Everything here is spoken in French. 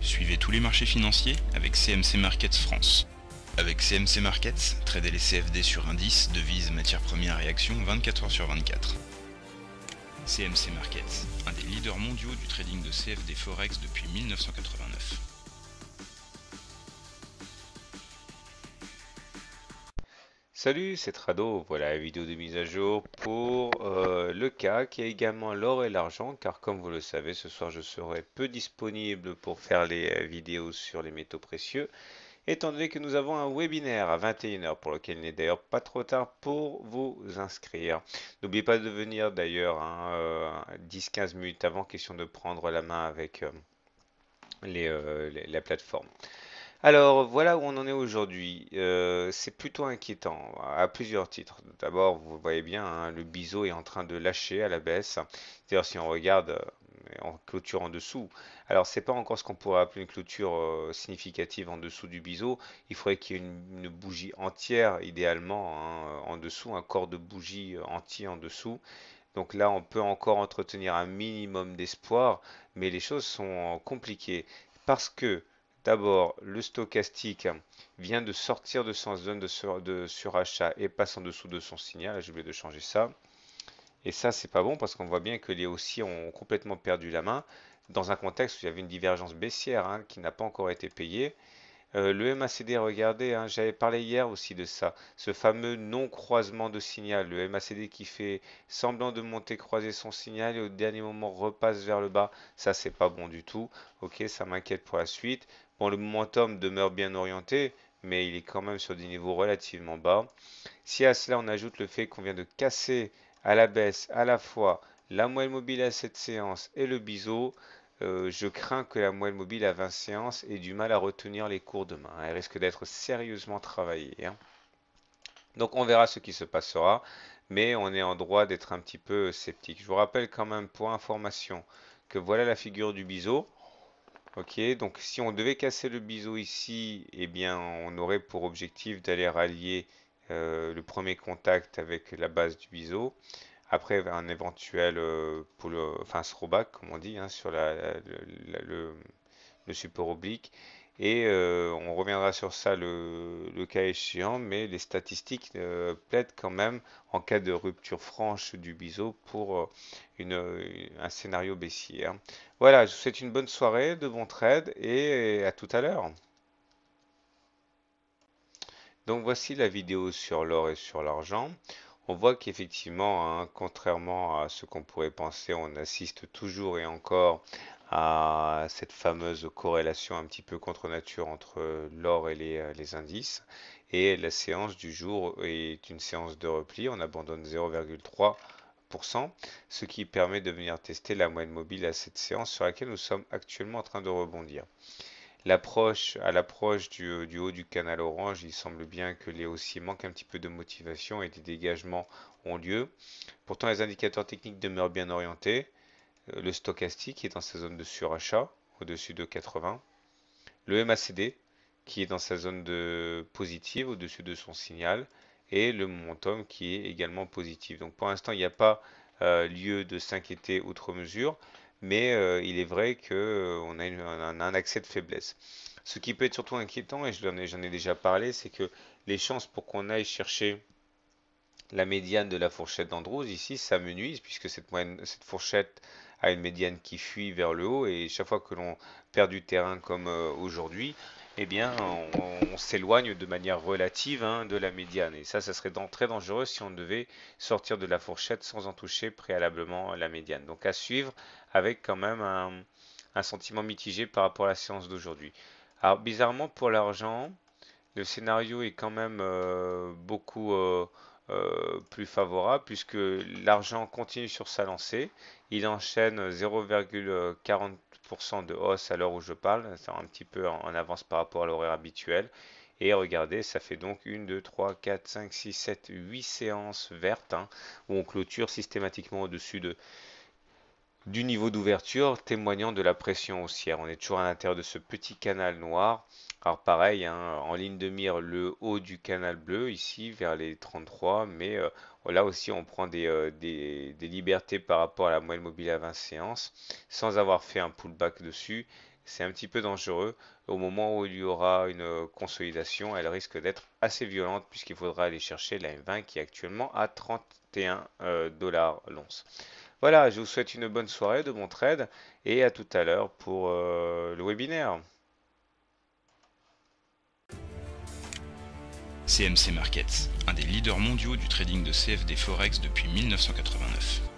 Suivez tous les marchés financiers avec CMC Markets France. Avec CMC Markets, tradez les CFD sur indices, devises, matières premières et actions 24 heures sur 24. CMC Markets, un des leaders mondiaux du trading de CFD Forex depuis 1989. Salut, c'est Trado. Voilà la vidéo de mise à jour pour le cas qui est également l'or et l'argent, car comme vous le savez, ce soir je serai peu disponible pour faire les vidéos sur les métaux précieux, étant donné que nous avons un webinaire à 21 h pour lequel il n'est d'ailleurs pas trop tard pour vous inscrire. N'oubliez pas de venir d'ailleurs 10-15 minutes avant, question de prendre la main avec la plateforme. Alors voilà où on en est aujourd'hui. C'est plutôt inquiétant à plusieurs titres. D'abord, vous voyez bien, hein, le biseau est en train de lâcher à la baisse. D'ailleurs, si on regarde en clôture en dessous, alors c'est pas encore ce qu'on pourrait appeler une clôture significative en dessous du biseau. Il faudrait qu'il y ait une bougie entière, idéalement, hein, en dessous, un corps de bougie entier en dessous. Donc là, on peut encore entretenir un minimum d'espoir, mais les choses sont compliquées parce que d'abord, le stochastique vient de sortir de son zone de surachat et passe en dessous de son signal. J'ai oublié de changer ça. Et ça, c'est pas bon parce qu'on voit bien que les haussiers ont complètement perdu la main dans un contexte où il y avait une divergence baissière, hein, qui n'a pas encore été payée. Le MACD, regardez, hein, j'avais parlé hier aussi de ça, ce fameux non-croisement de signal, le MACD qui fait semblant de monter croiser son signal et au dernier moment repasse vers le bas, ça c'est pas bon du tout, ok, ça m'inquiète pour la suite. Bon, le momentum demeure bien orienté, mais il est quand même sur des niveaux relativement bas. Si à cela on ajoute le fait qu'on vient de casser à la baisse à la fois la moelle mobile à cette séance et le biseau, je crains que la moelle mobile à 20 séances ait du mal à retenir les cours demain. Elle risque d'être sérieusement travaillée, hein. Donc on verra ce qui se passera, mais on est en droit d'être un petit peu sceptique. Je vous rappelle quand même pour information que voilà la figure du biseau. Ok, donc si on devait casser le biseau ici, eh bien on aurait pour objectif d'aller rallier le premier contact avec la base du biseau. Après, un éventuel enfin, throwback, comme on dit, hein, sur le support oblique. Et on reviendra sur ça le cas échéant, mais les statistiques plaident quand même en cas de rupture franche du biseau pour un scénario baissier, hein. Voilà, je vous souhaite une bonne soirée, de bons trades et à tout à l'heure. Donc voici la vidéo sur l'or et sur l'argent. On voit qu'effectivement, hein, contrairement à ce qu'on pourrait penser, on assiste toujours et encore à cette fameuse corrélation un petit peu contre nature entre l'or et les indices. Et la séance du jour est une séance de repli. On abandonne 0,3%, ce qui permet de venir tester la moyenne mobile à cette séance sur laquelle nous sommes actuellement en train de rebondir. À l'approche du haut du canal orange, il semble bien que les haussiers manquent un petit peu de motivation et des dégagements ont lieu. Pourtant, les indicateurs techniques demeurent bien orientés. Le stochastique est dans sa zone de surachat, au-dessus de 80. Le MACD qui est dans sa zone de positive, au-dessus de son signal. Et le momentum qui est également positif. Donc pour l'instant, il n'y a pas lieu de s'inquiéter outre mesure, mais il est vrai qu'on a un accès de faiblesse. Ce qui peut être surtout inquiétant, et j'en ai déjà parlé, c'est que les chances pour qu'on aille chercher la médiane de la fourchette d'Andrews ici s'amenuise puisque cette fourchette a une médiane qui fuit vers le haut et chaque fois que l'on perd du terrain comme aujourd'hui, eh bien on s'éloigne de manière relative, hein, de la médiane. Et ça serait très dangereux si on devait sortir de la fourchette sans en toucher préalablement la médiane. Donc à suivre avec quand même un sentiment mitigé par rapport à la séance d'aujourd'hui. Alors bizarrement pour l'argent, le scénario est quand même beaucoup plus favorable puisque l'argent continue sur sa lancée. Il enchaîne 0,40% de hausse à l'heure où je parle. C'est un petit peu en avance par rapport à l'horaire habituel. Et regardez, ça fait donc 1, 2, 3, 4, 5, 6, 7, 8 séances vertes, hein, où on clôture systématiquement au-dessus du niveau d'ouverture, témoignant de la pression haussière. On est toujours à l'intérieur de ce petit canal noir. Alors pareil, hein, en ligne de mire, le haut du canal bleu, ici, vers les 33, mais là aussi, on prend des libertés par rapport à la moyenne mobile à 20 séances, sans avoir fait un pullback dessus. c'est un petit peu dangereux. Au moment où il y aura une consolidation, elle risque d'être assez violente puisqu'il faudra aller chercher la M20 qui est actuellement à 31 dollars l'once. Voilà, je vous souhaite une bonne soirée, de bons trades et à tout à l'heure pour le webinaire. CMC Markets, un des leaders mondiaux du trading de CFD Forex depuis 1989.